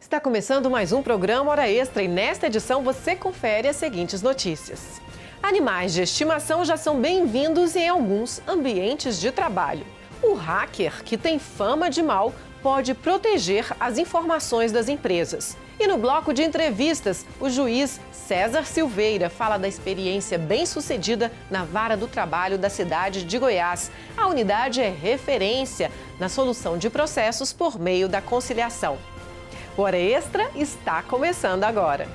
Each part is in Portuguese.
Está começando mais um programa Hora Extra e nesta edição você confere as seguintes notícias. Animais de estimação já são bem-vindos em alguns ambientes de trabalho. O hacker, que tem fama de mal, pode proteger as informações das empresas. E no bloco de entrevistas, o juiz César Silveira fala da experiência bem-sucedida na Vara do Trabalho da cidade de Goiás. A unidade é referência na solução de processos por meio da conciliação. O Hora Extra está começando agora.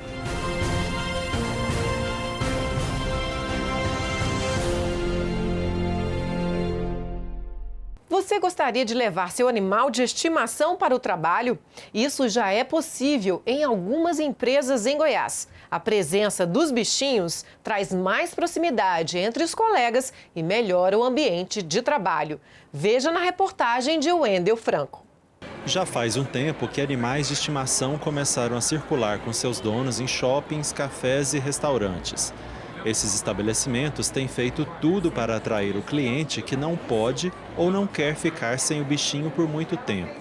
Você gostaria de levar seu animal de estimação para o trabalho? Isso já é possível em algumas empresas em Goiás. A presença dos bichinhos traz mais proximidade entre os colegas e melhora o ambiente de trabalho. Veja na reportagem de Wendel Franco. Já faz um tempo que animais de estimação começaram a circular com seus donos em shoppings, cafés e restaurantes. Esses estabelecimentos têm feito tudo para atrair o cliente que não pode ou não quer ficar sem o bichinho por muito tempo.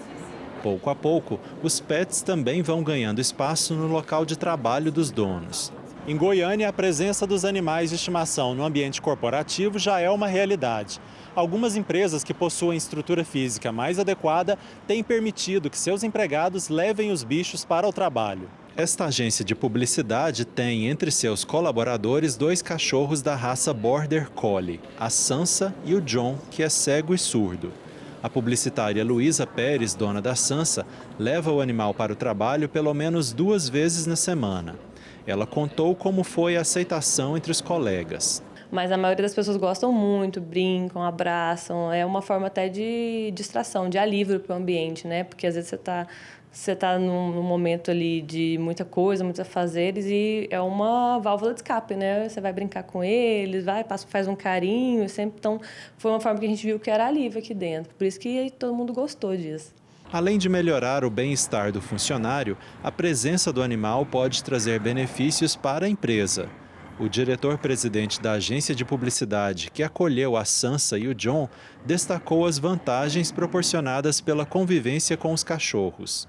Pouco a pouco, os pets também vão ganhando espaço no local de trabalho dos donos. Em Goiânia, a presença dos animais de estimação no ambiente corporativo já é uma realidade. Algumas empresas que possuem estrutura física mais adequada têm permitido que seus empregados levem os bichos para o trabalho. Esta agência de publicidade tem entre seus colaboradores 2 cachorros da raça Border Collie, a Sansa e o John, que é cego e surdo. A publicitária Luísa Pérez, dona da Sansa, leva o animal para o trabalho pelo menos 2 vezes na semana. Ela contou como foi a aceitação entre os colegas. Mas a maioria das pessoas gostam muito, brincam, abraçam. É uma forma até de distração, de alívio para o ambiente, né? Porque às vezes você tá num momento ali de muita coisa, muitos afazeres e é uma válvula de escape, né? Você vai brincar com eles, faz um carinho, sempre. Então, foi uma forma que a gente viu que era alívio aqui dentro. Por isso que todo mundo gostou disso. Além de melhorar o bem-estar do funcionário, a presença do animal pode trazer benefícios para a empresa. O diretor-presidente da agência de publicidade, que acolheu a Sansa e o John, destacou as vantagens proporcionadas pela convivência com os cachorros.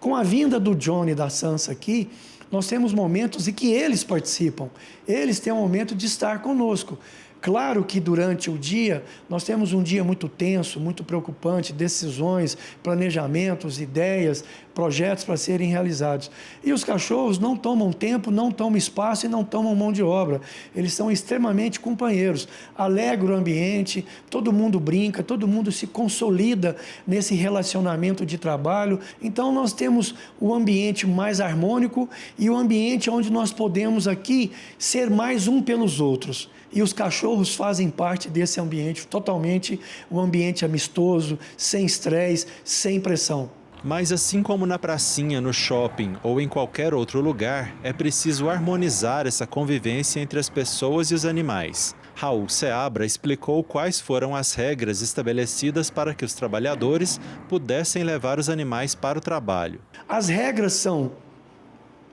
Com a vinda do John e da Sansa aqui, nós temos momentos em que eles participam. Eles têm um momento de estar conosco. Claro que durante o dia, nós temos um dia muito tenso, muito preocupante, decisões, planejamentos, ideias, projetos para serem realizados. E os cachorros não tomam tempo, não tomam espaço e não tomam mão de obra. Eles são extremamente companheiros, alegram o ambiente, todo mundo brinca, todo mundo se consolida nesse relacionamento de trabalho. Então nós temos o ambiente mais harmônico e o ambiente onde nós podemos aqui ser mais um pelos outros. E os cachorros fazem parte desse ambiente, totalmente um ambiente amistoso, sem estresse, sem pressão. Mas assim como na pracinha, no shopping ou em qualquer outro lugar, é preciso harmonizar essa convivência entre as pessoas e os animais. Raul Seabra explicou quais foram as regras estabelecidas para que os trabalhadores pudessem levar os animais para o trabalho. As regras são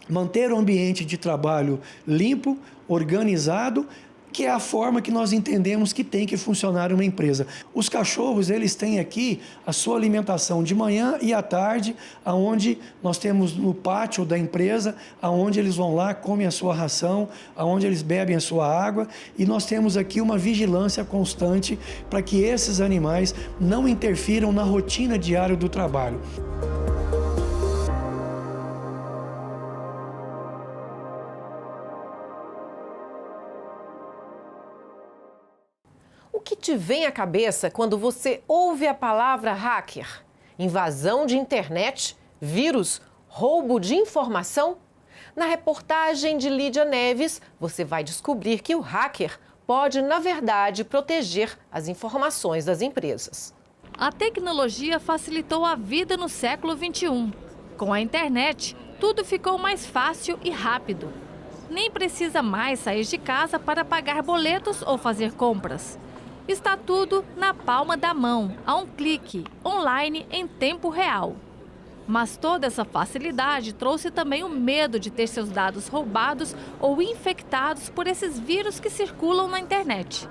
manter o ambiente de trabalho limpo, organizado, que é a forma que nós entendemos que tem que funcionar uma empresa. Os cachorros, eles têm aqui a sua alimentação de manhã e à tarde, aonde nós temos no pátio da empresa, aonde eles vão lá, comem a sua ração, aonde eles bebem a sua água, e nós temos aqui uma vigilância constante para que esses animais não interfiram na rotina diária do trabalho. O que te vem à cabeça quando você ouve a palavra hacker? Invasão de internet? Vírus? Roubo de informação? Na reportagem de Lídia Neves, você vai descobrir que o hacker pode, na verdade, proteger as informações das empresas. A tecnologia facilitou a vida no século XXI. Com a internet, tudo ficou mais fácil e rápido. Nem precisa mais sair de casa para pagar boletos ou fazer compras. Está tudo na palma da mão, a um clique, online em tempo real. Mas toda essa facilidade trouxe também o medo de ter seus dados roubados ou infectados por esses vírus que circulam na internet.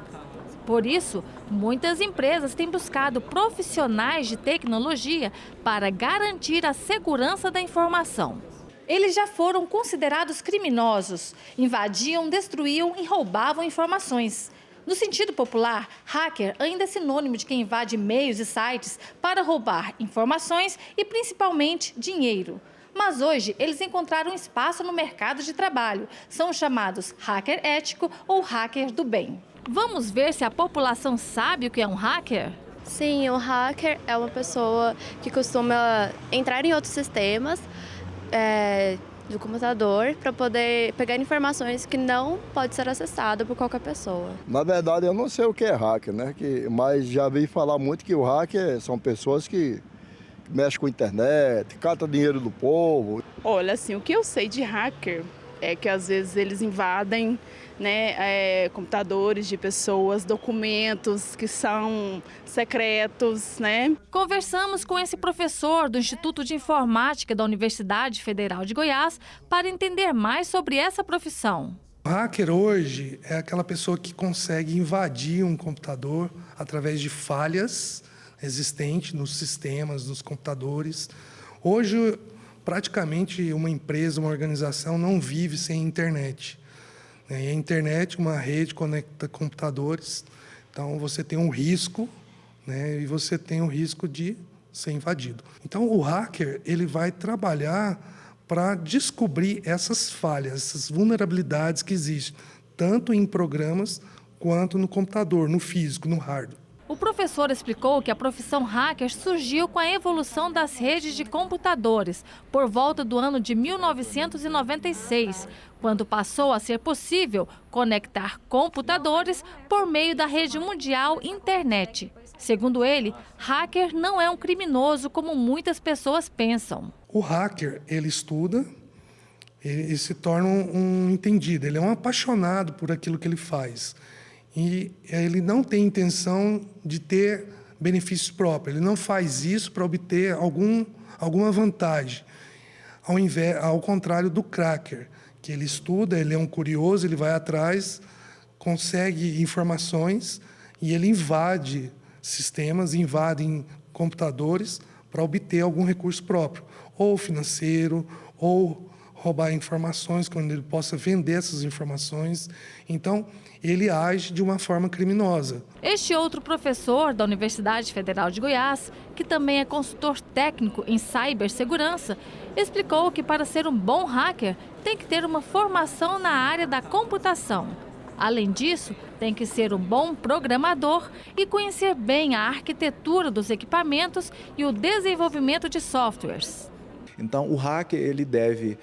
Por isso, muitas empresas têm buscado profissionais de tecnologia para garantir a segurança da informação. Eles já foram considerados criminosos, invadiam, destruíam e roubavam informações. No sentido popular, hacker ainda é sinônimo de quem invade e-mails e sites para roubar informações e principalmente dinheiro. Mas hoje eles encontraram espaço no mercado de trabalho. São chamados hacker ético ou hacker do bem. Vamos ver se a população sabe o que é um hacker? Sim, um hacker é uma pessoa que costuma entrar em outros sistemas do computador para poder pegar informações que não pode ser acessado por qualquer pessoa. Na verdade, eu não sei o que é hacker, né? Mas já vi falar muito que o hacker são pessoas que mexem com a internet, catam dinheiro do povo. Olha, assim, o que eu sei de hacker é que às vezes eles invadem, né, computadores de pessoas, documentos que são secretos, né? Conversamos com esse professor do Instituto de Informática da Universidade Federal de Goiás para entender mais sobre essa profissão. O hacker hoje é aquela pessoa que consegue invadir um computador através de falhas existentes nos sistemas, nos computadores. Hoje, praticamente uma empresa, uma organização não vive sem internet. E a internet, uma rede, conecta computadores, então você tem um risco, né, e você tem o risco de ser invadido. Então o hacker ele vai trabalhar para descobrir essas falhas, essas vulnerabilidades que existem, tanto em programas quanto no computador, no físico, no hardware. O professor explicou que a profissão hacker surgiu com a evolução das redes de computadores por volta do ano de 1996, quando passou a ser possível conectar computadores por meio da rede mundial internet. Segundo ele, hacker não é um criminoso como muitas pessoas pensam. O hacker, ele estuda, ele se torna um entendido, ele é um apaixonado por aquilo que ele faz. E ele não tem intenção de ter benefícios próprios. Ele não faz isso para obter alguma vantagem. Ao contrário do cracker, que ele estuda, ele é um curioso, ele vai atrás, consegue informações e ele invade sistemas, invade computadores para obter algum recurso próprio, ou financeiro, ou roubar informações, quando ele possa vender essas informações. Então, ele age de uma forma criminosa. Este outro professor da Universidade Federal de Goiás, que também é consultor técnico em cibersegurança, explicou que para ser um bom hacker tem que ter uma formação na área da computação. Além disso, tem que ser um bom programador e conhecer bem a arquitetura dos equipamentos e o desenvolvimento de softwares. Então, o hacker ele deve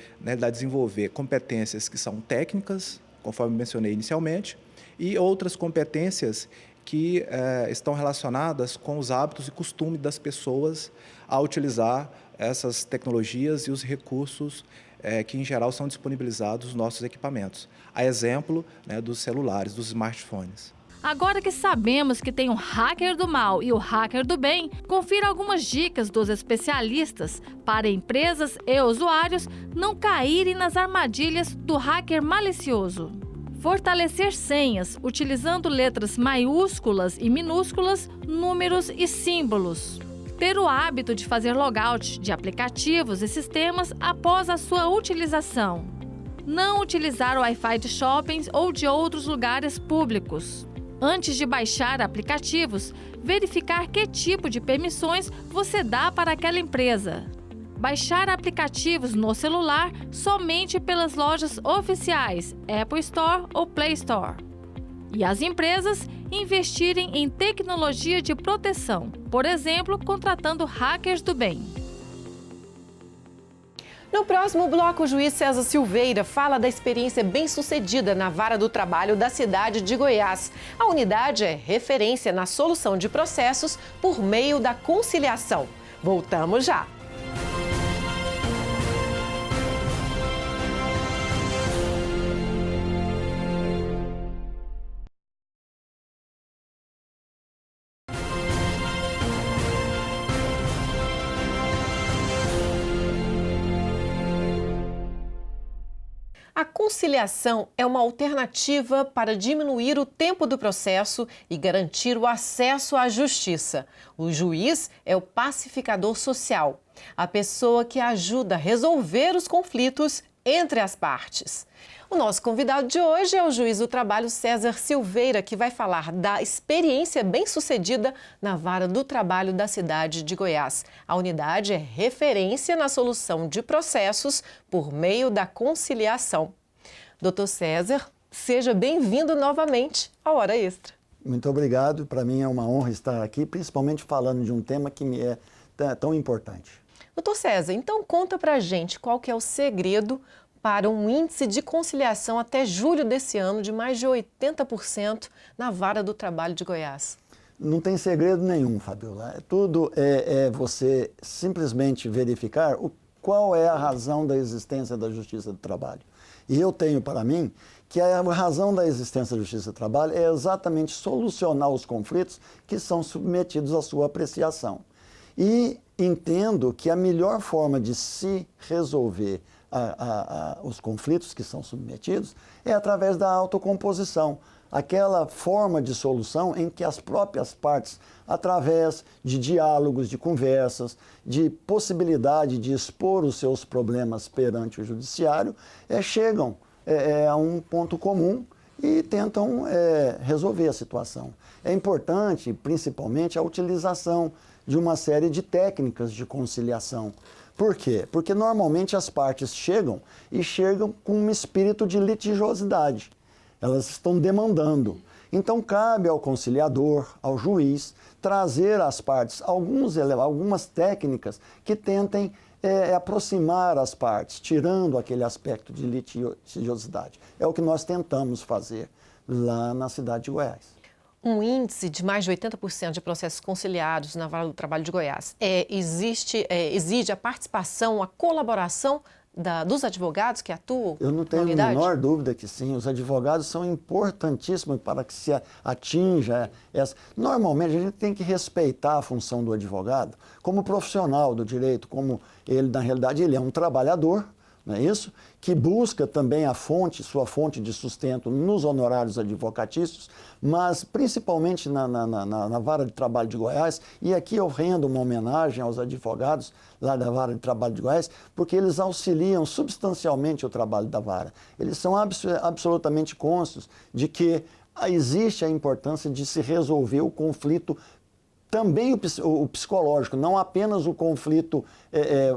desenvolver competências que são técnicas, conforme mencionei inicialmente, e outras competências que estão relacionadas com os hábitos e costumes das pessoas a utilizar essas tecnologias e os recursos que, em geral, são disponibilizados nos nossos equipamentos. A exemplo dos celulares, dos smartphones. Agora que sabemos que tem o hacker do mal e o hacker do bem, confira algumas dicas dos especialistas para empresas e usuários não caírem nas armadilhas do hacker malicioso. Fortalecer senhas utilizando letras maiúsculas e minúsculas, números e símbolos. Ter o hábito de fazer logout de aplicativos e sistemas após a sua utilização. Não utilizar o Wi-Fi de shoppings ou de outros lugares públicos. Antes de baixar aplicativos, verificar que tipo de permissões você dá para aquela empresa. Baixar aplicativos no celular somente pelas lojas oficiais, Apple Store ou Play Store. E as empresas investirem em tecnologia de proteção, por exemplo, contratando hackers do bem. No próximo bloco, o juiz César Silveira fala da experiência bem-sucedida na Vara do Trabalho da cidade de Goiás. A unidade é referência na solução de processos por meio da conciliação. Voltamos já! A conciliação é uma alternativa para diminuir o tempo do processo e garantir o acesso à justiça. O juiz é o pacificador social, a pessoa que ajuda a resolver os conflitos entre as partes. O nosso convidado de hoje é o juiz do trabalho César Silveira, que vai falar da experiência bem-sucedida na Vara do Trabalho da cidade de Goiás. A unidade é referência na solução de processos por meio da conciliação. Doutor César, seja bem-vindo novamente à Hora Extra. Muito obrigado. Para mim é uma honra estar aqui, principalmente falando de um tema que me é tão importante. Doutor César, então conta pra gente qual que é o segredo para um índice de conciliação até julho desse ano de mais de 80% na Vara do Trabalho de Goiás. Não tem segredo nenhum, Fabiola. Tudo é você simplesmente verificar qual é a razão da existência da Justiça do Trabalho. E eu tenho para mim que a razão da existência da Justiça do Trabalho é exatamente solucionar os conflitos que são submetidos à sua apreciação. E entendo que a melhor forma de se resolver os conflitos que são submetidos é através da autocomposição, aquela forma de solução em que as próprias partes, através de diálogos, de conversas, de possibilidade de expor os seus problemas perante o judiciário, chegam a um ponto comum e tentam resolver a situação. É importante, principalmente, a utilização de uma série de técnicas de conciliação. Por quê? Porque normalmente as partes chegam com um espírito de litigiosidade. Elas estão demandando. Então cabe ao conciliador, ao juiz, trazer às partes algumas técnicas que tentem aproximar as partes, tirando aquele aspecto de litigiosidade. É o que nós tentamos fazer lá na cidade de Goiás. Um índice de mais de 80% de processos conciliados na Vara do Trabalho de Goiás exige a participação, a colaboração dos advogados que atuam na unidade? Eu não tenho a menor dúvida que sim. Os advogados são importantíssimos para que se atinja essa... Normalmente, a gente tem que respeitar a função do advogado como profissional do direito, como ele, na realidade, ele é um trabalhador, não é isso? Que busca também sua fonte de sustento nos honorários advocatícios, mas principalmente na Vara de Trabalho de Goiás, e aqui eu rendo uma homenagem aos advogados lá da Vara de Trabalho de Goiás, porque eles auxiliam substancialmente o trabalho da Vara. Eles são absolutamente conscientes de que existe a importância de se resolver o conflito, também o psicológico, não apenas o conflito,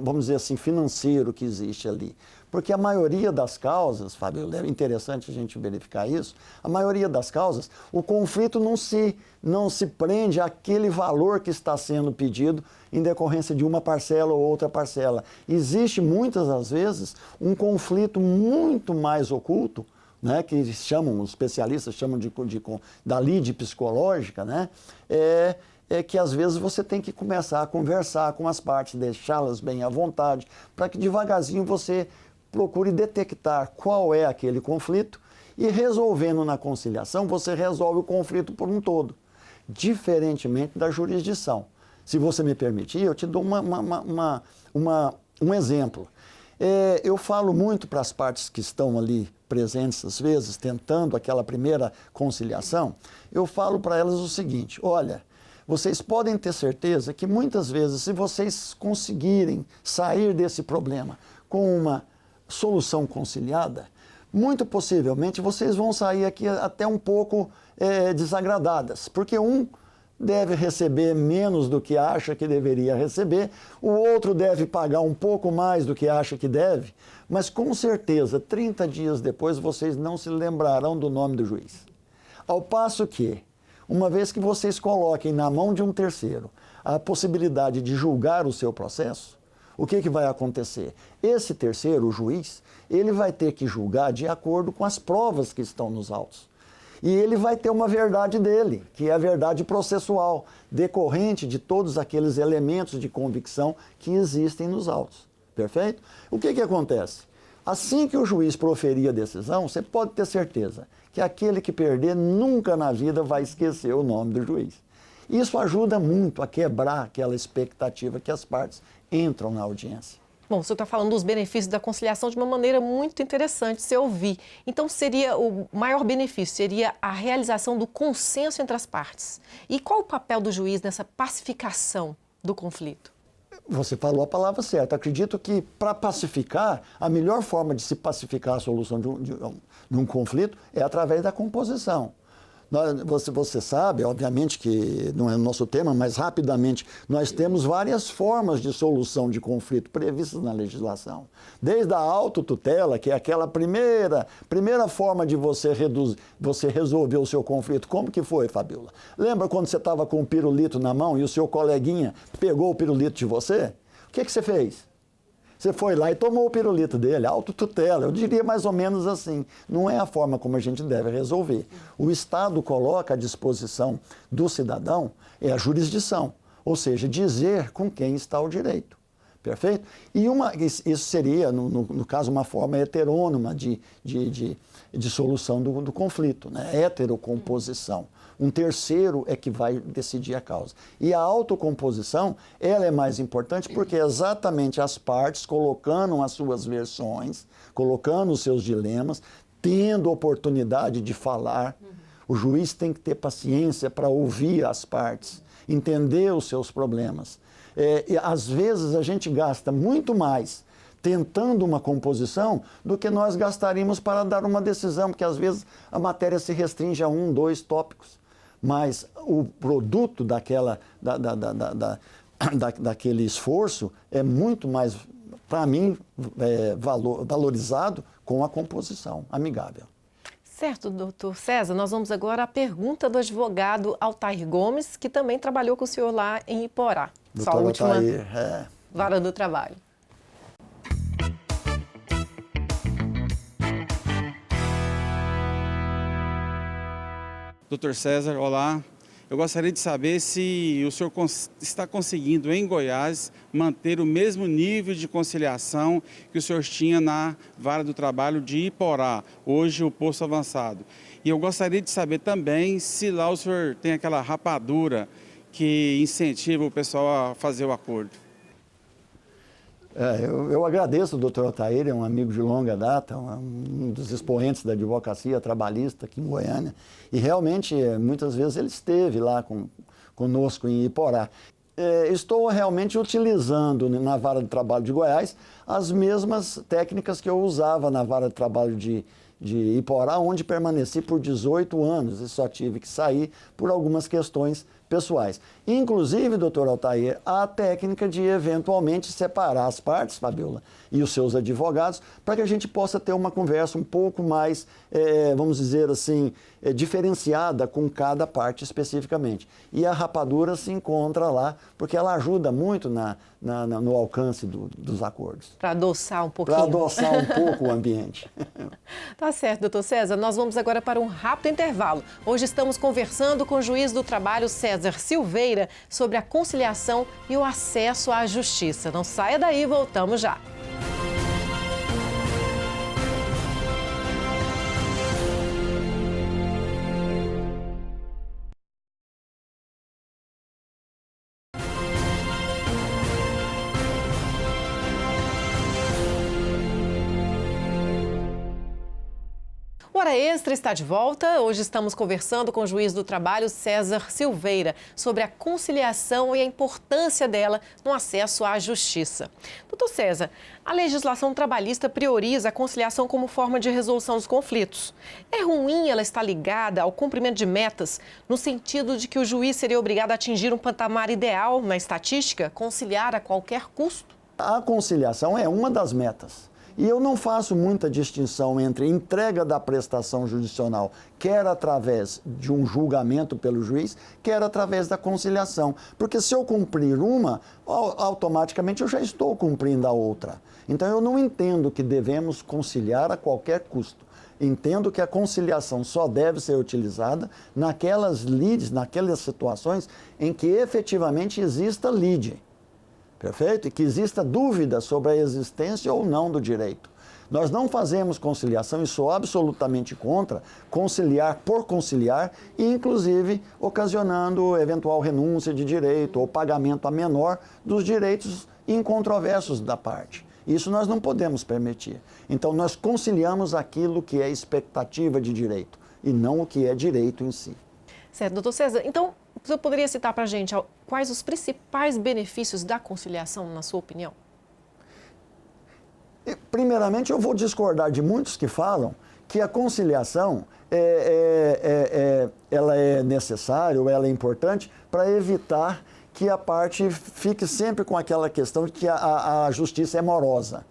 vamos dizer assim, financeiro que existe ali. Porque a maioria das causas, Fábio, é interessante a gente verificar isso, a maioria das causas, o conflito não se prende àquele valor que está sendo pedido em decorrência de uma parcela ou outra parcela. Existe, muitas das vezes, um conflito muito mais oculto, né, que os especialistas chamam da lide psicológica, né, que às vezes você tem que começar a conversar com as partes, deixá-las bem à vontade, para que devagarzinho você procure detectar qual é aquele conflito e, resolvendo na conciliação, você resolve o conflito por um todo, diferentemente da jurisdição. Se você me permitir, eu te dou um exemplo. Eu falo muito para as partes que estão ali presentes, às vezes, tentando aquela primeira conciliação, eu falo para elas o seguinte: olha, vocês podem ter certeza que muitas vezes, se vocês conseguirem sair desse problema com uma solução conciliada, muito possivelmente vocês vão sair aqui até um pouco desagradadas, porque um deve receber menos do que acha que deveria receber, o outro deve pagar um pouco mais do que acha que deve, mas com certeza 30 dias depois vocês não se lembrarão do nome do juiz. Ao passo que, uma vez que vocês coloquem na mão de um terceiro a possibilidade de julgar o seu processo, o que vai acontecer? Esse terceiro, o juiz, ele vai ter que julgar de acordo com as provas que estão nos autos. E ele vai ter uma verdade dele, que é a verdade processual, decorrente de todos aqueles elementos de convicção que existem nos autos. Perfeito? O que acontece? Assim que o juiz proferir a decisão, você pode ter certeza que aquele que perder nunca na vida vai esquecer o nome do juiz. Isso ajuda muito a quebrar aquela expectativa que as partes entram na audiência. Bom, o senhor está falando dos benefícios da conciliação de uma maneira muito interessante de se ouvir. Então, o maior benefício seria a realização do consenso entre as partes. E qual o papel do juiz nessa pacificação do conflito? Você falou a palavra certa. Acredito que, para pacificar, a melhor forma de se pacificar a solução de um conflito é através da composição. Você sabe, obviamente que não é o nosso tema, mas rapidamente, nós temos várias formas de solução de conflito previstas na legislação. Desde a autotutela, que é aquela primeira forma de você resolver o seu conflito. Como que foi, Fabiola? Lembra quando você estava com o pirulito na mão e o seu coleguinha pegou o pirulito de você? O que você fez? Você foi lá e tomou o pirulito dele, autotutela. Eu diria mais ou menos assim. Não é a forma como a gente deve resolver. O Estado coloca à disposição do cidadão a jurisdição, ou seja, dizer com quem está o direito. Perfeito? E isso seria, no caso, uma forma heterônoma de solução do conflito, né? Heterocomposição. Um terceiro é que vai decidir a causa. E a autocomposição, ela é mais importante porque é exatamente as partes colocando as suas versões, colocando os seus dilemas, tendo oportunidade de falar. O juiz tem que ter paciência para ouvir as partes, entender os seus problemas. E às vezes a gente gasta muito mais tentando uma composição do que nós gastaríamos para dar uma decisão, porque às vezes a matéria se restringe a 1, 2 tópicos. Mas o produto daquele esforço é muito mais, para mim, valorizado com a composição amigável. Certo, doutor César. Nós vamos agora à pergunta do advogado Altair Gomes, que também trabalhou com o senhor lá em Iporá. Doutor Sua última Altair, vara do trabalho. Doutor César, olá. Eu gostaria de saber se o senhor está conseguindo, em Goiás, manter o mesmo nível de conciliação que o senhor tinha na vara do trabalho de Iporá, hoje o posto avançado. E eu gostaria de saber também se lá o senhor tem aquela rapadura que incentiva o pessoal a fazer o acordo. Eu agradeço o doutor Altair, é um amigo de longa data, um dos expoentes da advocacia trabalhista aqui em Goiânia. E realmente, muitas vezes ele esteve lá conosco em Iporá. Estou realmente utilizando na vara de trabalho de Goiás as mesmas técnicas que eu usava na vara de trabalho de Iporá, onde permaneci por 18 anos e só tive que sair por algumas questões pessoais. Inclusive, doutor Altair, a técnica de eventualmente separar as partes, Fabiola, e os seus advogados, para que a gente possa ter uma conversa um pouco mais, vamos dizer assim, diferenciada com cada parte especificamente. E a rapadura se encontra lá, porque ela ajuda muito no alcance dos acordos. Para adoçar um pouquinho. Para adoçar um pouco o ambiente. Tá certo, doutor César. Nós vamos agora para um rápido intervalo. Hoje estamos conversando com o juiz do trabalho, César Silveira, sobre a conciliação e o acesso à justiça. Não saia daí, voltamos já. O Hora Extra está de volta. Hoje estamos conversando com o juiz do trabalho, César Silveira, sobre a conciliação e a importância dela no acesso à justiça. Doutor César, a legislação trabalhista prioriza a conciliação como forma de resolução dos conflitos. É ruim ela estar ligada ao cumprimento de metas, no sentido de que o juiz seria obrigado a atingir um patamar ideal na estatística, conciliar a qualquer custo? A conciliação é uma das metas. E eu não faço muita distinção entre entrega da prestação judicional, quer através de um julgamento pelo juiz, quer através da conciliação. Porque se eu cumprir uma, automaticamente eu já estou cumprindo a outra. Então eu não entendo que devemos conciliar a qualquer custo. Entendo que a conciliação só deve ser utilizada naquelas lides, naquelas situações em que efetivamente exista lide. Perfeito? E que exista dúvida sobre a existência ou não do direito. Nós não fazemos conciliação, e sou absolutamente contra conciliar por conciliar, e inclusive ocasionando eventual renúncia de direito ou pagamento a menor dos direitos incontroversos da parte. Isso nós não podemos permitir. Então, nós conciliamos aquilo que é expectativa de direito e não o que é direito em si. Certo, doutor César. Então, você poderia citar para a gente quais os principais benefícios da conciliação, na sua opinião? Primeiramente, eu vou discordar de muitos que falam que a conciliação ela é necessária ou ela é importante para evitar que a parte fique sempre com aquela questão de que a justiça é morosa.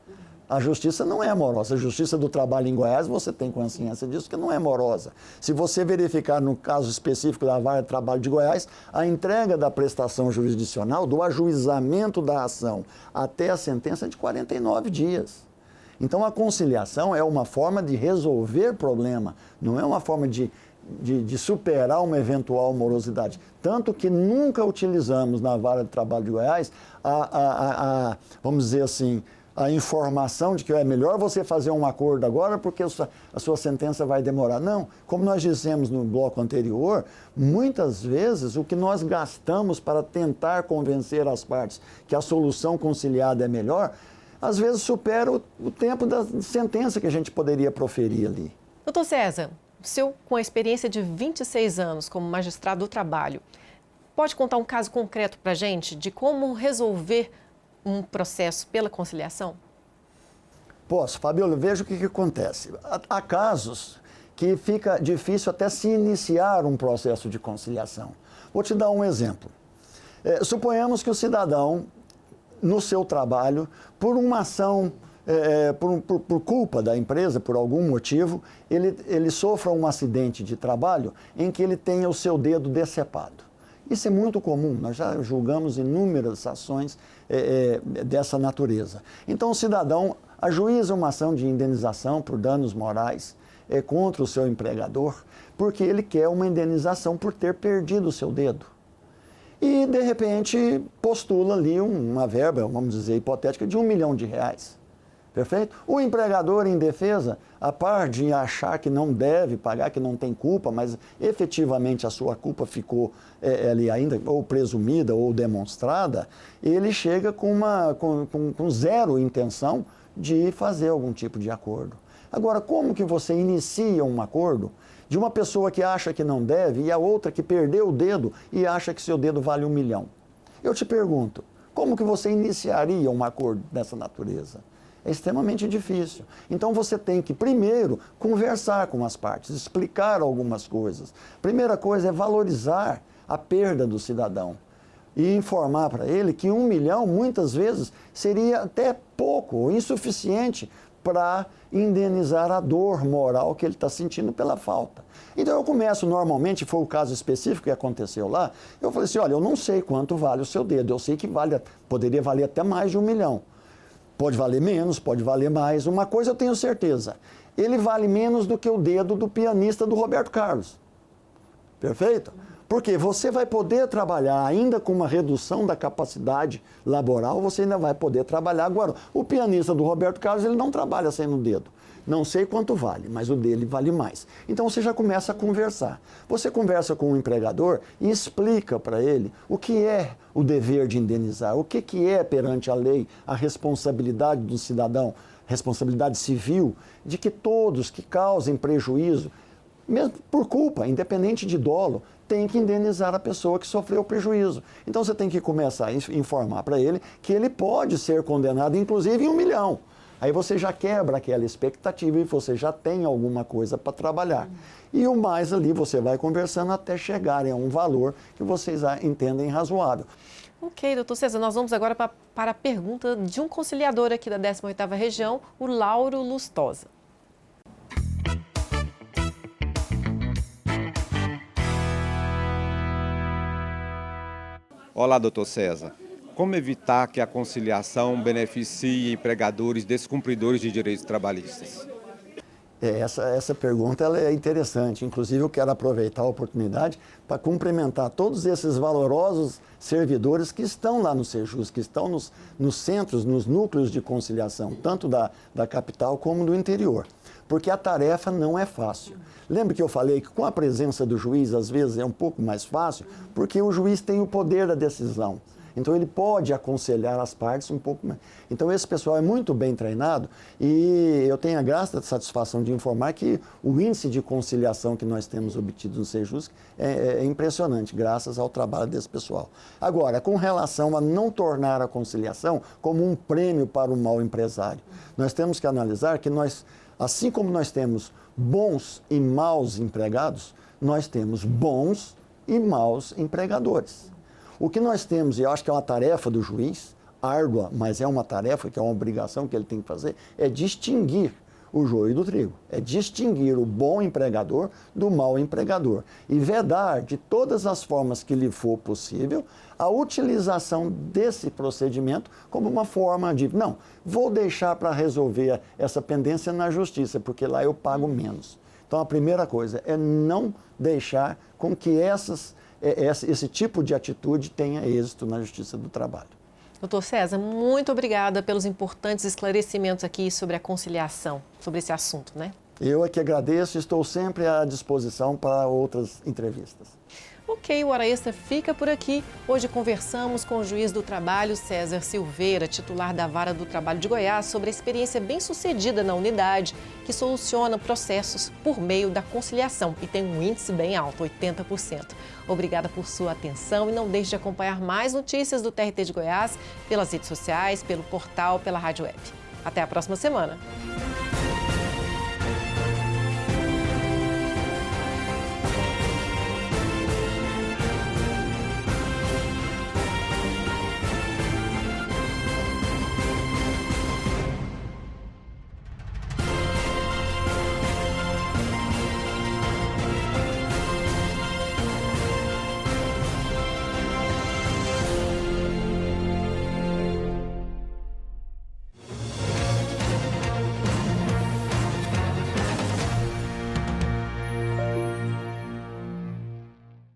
A justiça não é morosa. A justiça do trabalho em Goiás, você tem consciência disso, que não é morosa. Se você verificar no caso específico da Vara de Trabalho de Goiás, a entrega da prestação jurisdicional, do ajuizamento da ação até a sentença é de 49 dias. Então, a conciliação é uma forma de resolver problema, não é uma forma de superar uma eventual morosidade. Tanto que nunca utilizamos na Vara de Trabalho de Goiás vamos dizer assim, a informação de que é melhor você fazer um acordo agora porque a sua sentença vai demorar. Não, como nós dissemos no bloco anterior, muitas vezes o que nós gastamos para tentar convencer as partes que a solução conciliada é melhor, às vezes supera o tempo da sentença que a gente poderia proferir ali. Doutor César, o senhor com a experiência de 26 anos como magistrado do trabalho, pode contar um caso concreto para a gente de como resolver um processo pela conciliação? Posso, Fabiola, veja o que acontece. Há casos que fica difícil até se iniciar um processo de conciliação. Vou te dar um exemplo. Suponhamos que o cidadão, no seu trabalho, por uma ação, por culpa da empresa, por algum motivo, ele sofra um acidente de trabalho em que ele tenha o seu dedo decepado. Isso é muito comum, nós já julgamos inúmeras ações dessa natureza. Então, o cidadão ajuiza uma ação de indenização por danos morais contra o seu empregador, porque ele quer uma indenização por ter perdido o seu dedo. E, de repente, postula ali uma verba, vamos dizer, hipotética, de R$1 milhão. Perfeito? O empregador em defesa, a par de achar que não deve pagar, que não tem culpa, mas efetivamente a sua culpa ficou ali ainda ou presumida ou demonstrada, ele chega com zero intenção de fazer algum tipo de acordo. Agora, como que você inicia um acordo de uma pessoa que acha que não deve e a outra que perdeu o dedo e acha que seu dedo vale R$1 milhão? Eu te pergunto, como que você iniciaria um acordo dessa natureza? É extremamente difícil. Então você tem que, primeiro, conversar com as partes, explicar algumas coisas. Primeira coisa é valorizar a perda do cidadão e informar para ele que R$1 milhão, muitas vezes, seria até pouco ou insuficiente para indenizar a dor moral que ele está sentindo pela falta. Então eu começo normalmente, foi o caso específico que aconteceu lá, eu falei assim, olha, eu não sei quanto vale o seu dedo, eu sei que poderia valer até mais de R$1 milhão. Pode valer menos, pode valer mais. Uma coisa eu tenho certeza, ele vale menos do que o dedo do pianista do Roberto Carlos. Perfeito? Porque você vai poder trabalhar ainda com uma redução da capacidade laboral, você ainda vai poder trabalhar. Agora, o pianista do Roberto Carlos, ele não trabalha sem o dedo. Não sei quanto vale, mas o dele vale mais. Então você já começa a conversar. Você conversa com o empregador e explica para ele o que é o dever de indenizar, o que é perante a lei a responsabilidade do cidadão, responsabilidade civil, de que todos que causem prejuízo, mesmo por culpa, independente de dolo, tem que indenizar a pessoa que sofreu o prejuízo. Então você tem que começar a informar para ele que ele pode ser condenado, inclusive em R$1 milhão. Aí você já quebra aquela expectativa e você já tem alguma coisa para trabalhar. E o mais ali você vai conversando até chegarem a um valor que vocês entendem razoável. Ok, doutor César, nós vamos agora para a pergunta de um conciliador aqui da 18ª região, o Lauro Lustosa. Olá, doutor César. Como evitar que a conciliação beneficie empregadores descumpridores de direitos trabalhistas? Essa pergunta ela é interessante. Inclusive, eu quero aproveitar a oportunidade para cumprimentar todos esses valorosos servidores que estão lá no Sejus, que estão nos centros, nos núcleos de conciliação, tanto da capital como do interior. Porque a tarefa não é fácil. Lembra que eu falei que com a presença do juiz, às vezes, é um pouco mais fácil, porque o juiz tem o poder da decisão. Então ele pode aconselhar as partes um pouco mais. Então esse pessoal é muito bem treinado e eu tenho a grata satisfação de informar que o índice de conciliação que nós temos obtido no Sejusc é impressionante, graças ao trabalho desse pessoal. Agora, com relação a não tornar a conciliação como um prêmio para o mau empresário, nós temos que analisar que nós, assim como nós temos bons e maus empregados, nós temos bons e maus empregadores. O que nós temos, e eu acho que é uma tarefa do juiz, árdua, mas é uma tarefa, que é uma obrigação que ele tem que fazer, é distinguir o joio do trigo, é distinguir o bom empregador do mau empregador e vedar de todas as formas que lhe for possível a utilização desse procedimento como uma forma de, não, vou deixar para resolver essa pendência na justiça, porque lá eu pago menos. Então a primeira coisa é não deixar com que esse tipo de atitude tenha êxito na Justiça do Trabalho. Doutor César, muito obrigada pelos importantes esclarecimentos aqui sobre a conciliação, sobre esse assunto, né? Eu é que agradeço e estou sempre à disposição para outras entrevistas. Ok, o Hora Extra fica por aqui. Hoje conversamos com o juiz do trabalho, César Silveira, titular da Vara do Trabalho de Goiás, sobre a experiência bem-sucedida na unidade, que soluciona processos por meio da conciliação e tem um índice bem alto, 80%. Obrigada por sua atenção e não deixe de acompanhar mais notícias do TRT de Goiás pelas redes sociais, pelo portal, pela rádio web. Até a próxima semana.